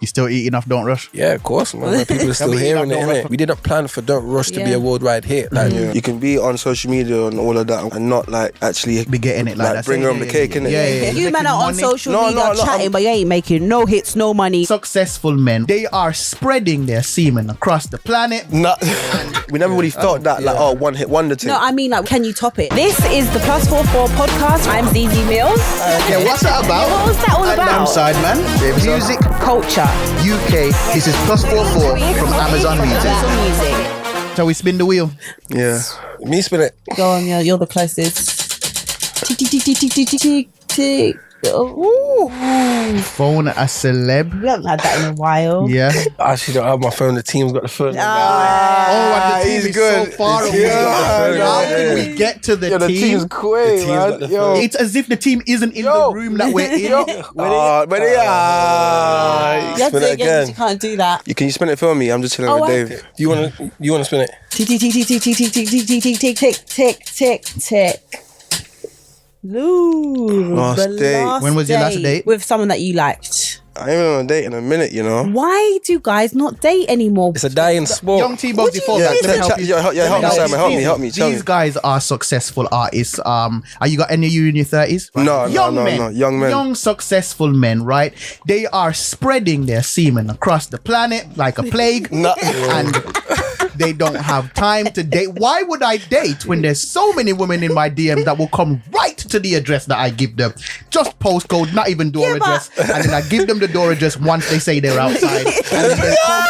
You still eating off Don't Rush? Yeah, of course, man. People are still hearing it, innit? We didn't plan for Don't Rush to be a worldwide hit. Like, you can be on social media and all of that and not like actually be getting it like that. Bring home the cake, innit? Yeah. You men are on social media chatting, but you ain't making no hits, no money. Successful men, they are spreading their semen across the planet. We never really felt that like one hit wonder thing. No, I mean like, can you top it? This is the +44 podcast. I'm Zeze Millz. Yeah, what's that about? What was that all and about? I'm Sideman. Music, culture, UK. This is +44 from Amazon Music. Shall we spin the wheel? Yeah. Me spin it. Go on, you're the closest. Tick, tick, tick, tick, tick, tick, tick, tick. Ooh. Phone a celeb. We haven't had that in a while. Yeah. I actually don't have my phone. The team's got the phone. And the team is so far away. How can we get to the team? The team's quick, man. It's as if the team isn't in the room that we're in. You have to do it again. You can't do that. Can you spin it for me? I'm just chilling with Dave. You wanna spin it? Tick, tick, tick, tick, tick, tick, tick, tick, tick, tick, tick, tick, tick, tick. Last date. When was your last date? With someone that you liked. I ain't been on a date in a minute, you know. Why do guys not date anymore? It's a dying sport. Young T Bugsey, help me, Simon. Help me. These guys are successful artists. Are you got any of you in your 30s? No, young men. Young successful men, right? They are spreading their semen across the planet like a plague. And they don't have time to date. Why would I date when there's so many women in my DMs that will come right to the address that I give them? Just postcode, not even door address. And then I give them the door address once they say they're outside. And then they come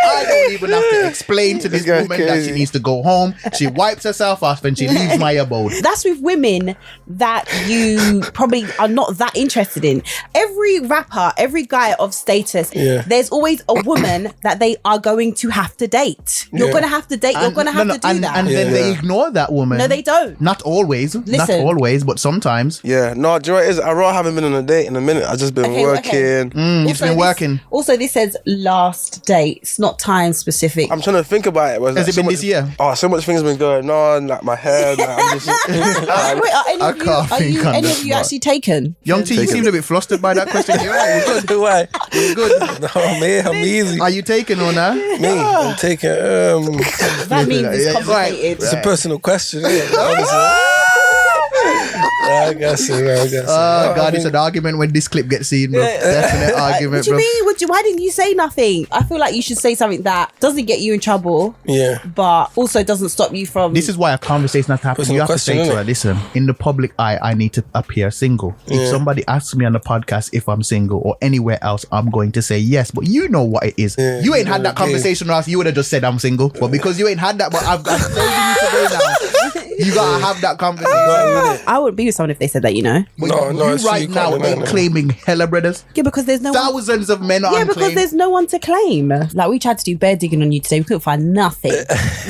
I don't even have to explain to this woman that she needs to go home. She wipes herself off and she leaves my abode. That's with women that you probably are not that interested in. Every rapper, every guy of status, there's always a woman that they are going to have to date. You're going to have to date. You're going to have to do that. And then they ignore that woman. No, they don't. Not always. Listen. Not always, but sometimes. Yeah. No, do you know what it is? I really haven't been on a date in a minute. I've just been working. You've been working. Also, this says last dates, not time specific. I'm trying to think about it. Has it been this year? Oh, so much things have been going on, like my hair. Like, I'm just, wait, are any of you actually taken? Young T, you seemed a bit flustered by that question. You're right. You're good. Why? You're good. No, man, I'm easy. Are you taken or not? Me, I'm taking. That means it's complicated. It's a personal question, isn't it? I guess so. Oh, God, it's an argument when this clip gets seen, bro. Definite argument, What do you mean? Why didn't you say nothing? I feel like you should say something that doesn't get you in trouble. Yeah. But also doesn't stop you from... This is why a conversation has to happen. You have to say to her, listen, in the public eye, I need to appear single. If somebody asks me on the podcast if I'm single or anywhere else, I'm going to say yes. But you know what it is. You ain't had that conversation, or else you would have just said I'm single. But because you ain't had that, but I've got you today now. You gotta have that conversation. I wouldn't be with someone if they said that, you know. But you right now ain't claiming hella brothers. Yeah, because there's no thousands of men are unclaimed. Because there's no one to claim. Like, we tried to do bear digging on you today. We couldn't find nothing.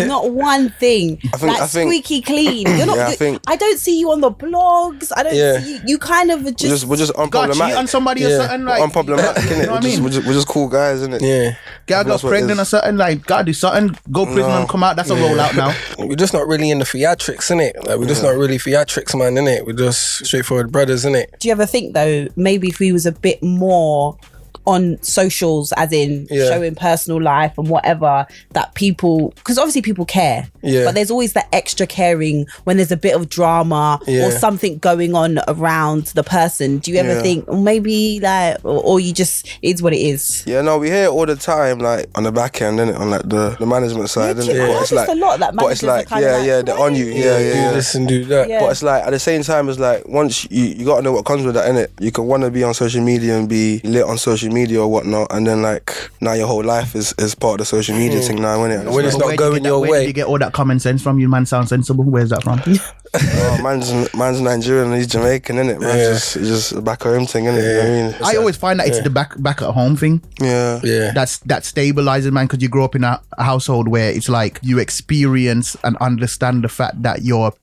Not one thing. I think squeaky clean. You're not. I don't see you on the blogs. I don't see you. You kind of just. We're just unproblematic. Got cheat on somebody or something, like unproblematic, innit? You know what I mean? We're just cool guys, innit? Yeah. Girl got pregnant or something, like gotta do something. Go prison and come out. That's a rollout now. We're just not really in the theatrics, innit? Like, we're just not really theatrics, man, innit? We're just straightforward brothers, innit? Do you ever think though, maybe if we was a bit more on socials, as in showing personal life and whatever, that people, because obviously people care, but there's always that extra caring when there's a bit of drama or something going on around the person. Do you ever think maybe like, or you just, it's what it is? Yeah, no, we hear it all the time, like on the back end, innit? On like the management side, innit? But it's like a lot that but it's like, they're on you, do this and do that. But it's like, at the same time, it's like, once you gotta know what comes with that, innit? You can want to be on social media and be lit on social media or whatnot, and then like now your whole life is part of the social media thing now, innit? When it's not going your way. Where do you get all that common sense from? You man sound sensible. Where's that from? Man's Nigerian and he's Jamaican, innit? Man, it's just a back home thing, innit? You know what I mean? I always find that it's the back at home thing. Yeah. That's stabilizing, man, because you grow up in a household where it's like you experience and understand the fact that your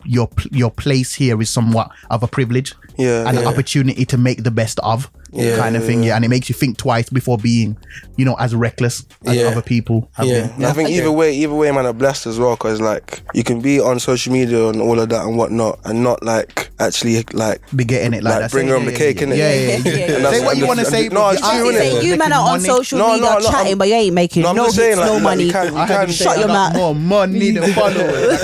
place here is somewhat of a privilege and an opportunity to make the best of. kind of thing. Yeah, and it makes you think twice before being, as reckless as other people. I think either way, man, are blessed as well, because like you can be on social media and all of that and whatnot, and not like actually like be getting it like that. Bring home the cake, innit? Yeah. Say what you want to say. No, it's true, innit? You man are on social media chatting, but you ain't making no hits, no money. Shut your mouth. More money than followers.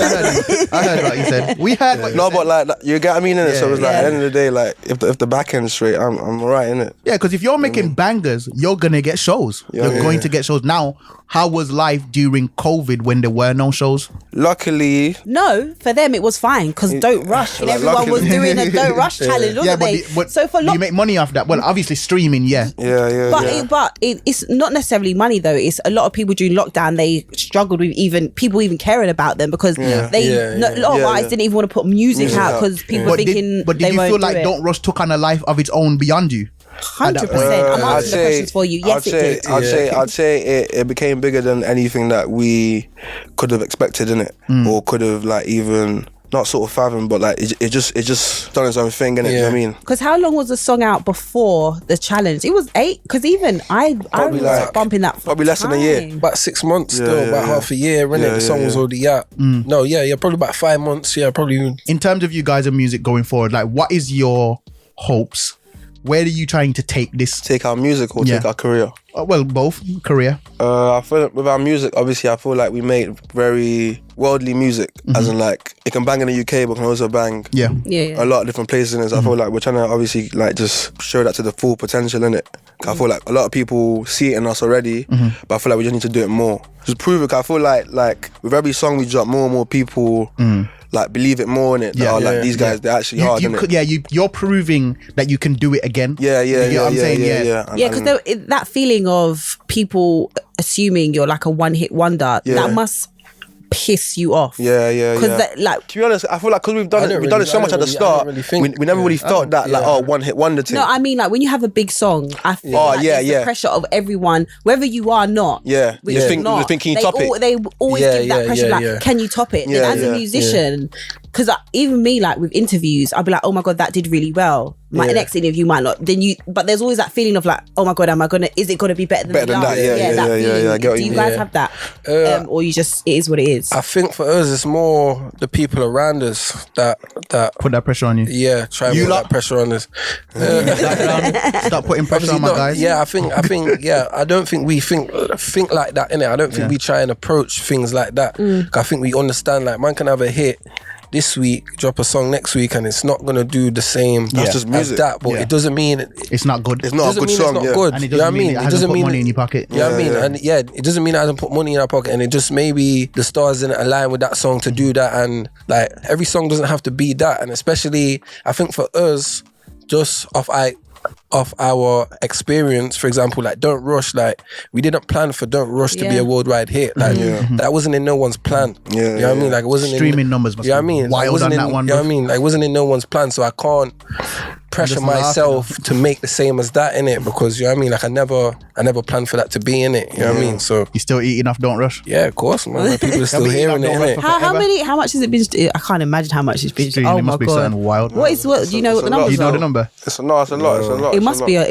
I heard what you said. We heard what you said. But like you get what I mean, innit? So it's like at the end of the day, like if the back end's straight, I'm alright, innit? Yeah, because if you're making bangers, you're gonna get shows. You're going to get shows. Now, how was life during COVID when there were no shows? Luckily, no. For them, it was fine because Don't Rush and everyone was doing a Don't Rush challenge, wasn't they? But so for you make money off that. Well, obviously streaming, But it's not necessarily money though. It's a lot of people during lockdown. They struggled with people caring about them because a lot of artists didn't even want to put music out because people were thinking. But did you feel like Don't Rush took on a life of its own beyond you? 100%. I'm answering the questions for you. Yes, it did. I'd say it became bigger than anything that we could have expected, innit? Or could have like even not sort of fathom, but like it just done its own thing, innit? You know what I mean? Because how long was the song out before the challenge? It was 8. Because even I was like bumping that for probably less than a year, about 6 months still, about half a year, innit? The song was already out. No, probably about 5 months. Yeah, probably. In terms of you guys and music going forward, like what is your hopes? Where are you trying to take this? Take our music or take our career? Well, both. Career. I feel like with our music, obviously, I feel like we make very worldly music, as in like it can bang in the UK, but can also bang a lot of different places in it. So I feel like we're trying to obviously like just show that to the full potential in it. I feel like a lot of people see it in us already, but I feel like we just need to do it more. Just prove it. I feel like with every song we drop, more and more people like believe it more in it. Like these guys, they're actually hard. You're proving that you can do it again. You know what I'm saying? Because that feeling of people assuming you're like a one-hit wonder, that must piss you off. Because like, to be honest, I feel like because we've done it so much at the start, we never really felt that like one-hit wonder thing. No, I mean like when you have a big song, I feel like the pressure of everyone, whether you are not. You think can you top it? They always give that pressure, like, can you top it? Then as a musician, because even me, like with interviews, I'll be like, oh my God, that did really well. My next interview might not. But there's always that feeling of like, oh my God, is it gonna be better than that? Yeah. Do you guys have that? Or you just, it is what it is? I think for us, it's more the people around us that put that pressure on you. Yeah, try and put that pressure on us. Stop putting pressure on my guys. Yeah, I think. I don't think we think like that, innit? I don't think we try and approach things like that. I think we understand like man can have a hit this week, drop a song next week, and it's not gonna do the same. That's just music. As that, but it doesn't mean it's not good. It's not a good song. It's not good. And it doesn't mean it hasn't put money in your pocket. You know what I mean? And it doesn't mean it hasn't put money in our pocket, and it just maybe the stars didn't align with that song to do that. And like every song doesn't have to be that. And especially, I think for us, just off our experience, for example, like Don't Rush, like we didn't plan for Don't Rush to be a worldwide hit. Like that wasn't in no one's plan. You know what I mean? Like it wasn't streaming numbers. You know what I mean? Wild on that one. You know what I mean? Like it wasn't in no one's plan, so I can't pressure myself to make the same as that in it, because you know what I mean. Like I never planned for that to be in it. You know what I mean? So you still eating off Don't Rush? Yeah, of course, man. Like, people are still hearing it. Innit? How much has it been? I can't imagine how much it's been. Oh it must be something wild. What do you know what the number? You know the number? It's a lot. It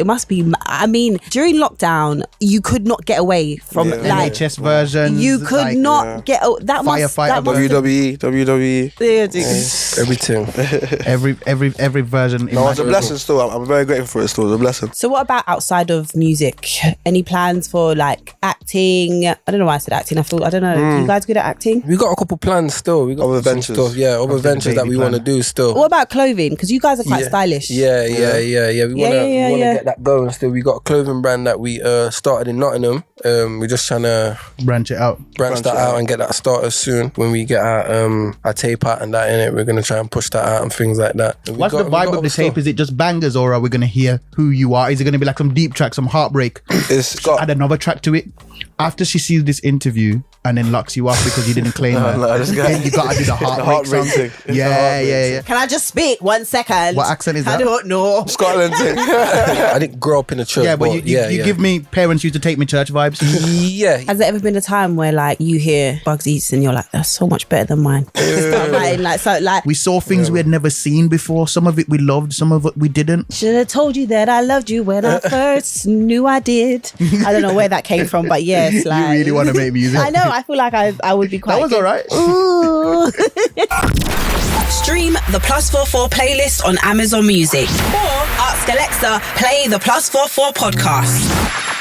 must be. I mean, during lockdown, you could not get away from like NHS versions. You could not get that. Firefighter, WWE. Everything. Every version. No, it's a blessing still. I'm very grateful for it still. It's a blessing. So what about outside of music? Any plans for like acting? I don't know why I said acting. I don't know. Are you guys good at acting? We got a couple plans still. We got other ventures. Stuff. Yeah, other ventures that we want to do still. What about clothing? Because you guys are quite stylish. Yeah. We want to get that going still. We got a clothing brand that we started in Nottingham. We're just trying to branch that out and get that started soon. When we get our tape out and that in it, we're gonna try and push that out and things like that. What's the vibe of the tape? Is it just bangers, or are we gonna hear who you are? Is it gonna be like some deep track, some heartbreak? It's got add another track to it. After she sees this interview, and then locks you off because you didn't claim her. Then you gotta do the heartbreak song. Yeah. Can I just speak 1 second? What accent is that? I don't know. Scotland thing. I didn't grow up in a church. Yeah, but you give me parents used to take me church vibes. Yeah. Has there ever been a time where like you hear Bugsy's and you're like, that's so much better than mine? We saw things we had never seen before. Some of it we loved, some of it we didn't. Should have told you that I loved you when I first knew I did. I don't know where that came from, but yes, like you really want to make music. I know. I feel like I would be quite. That was all right. Stream the +44 playlist on Amazon Music or ask Alexa play the +44 podcast.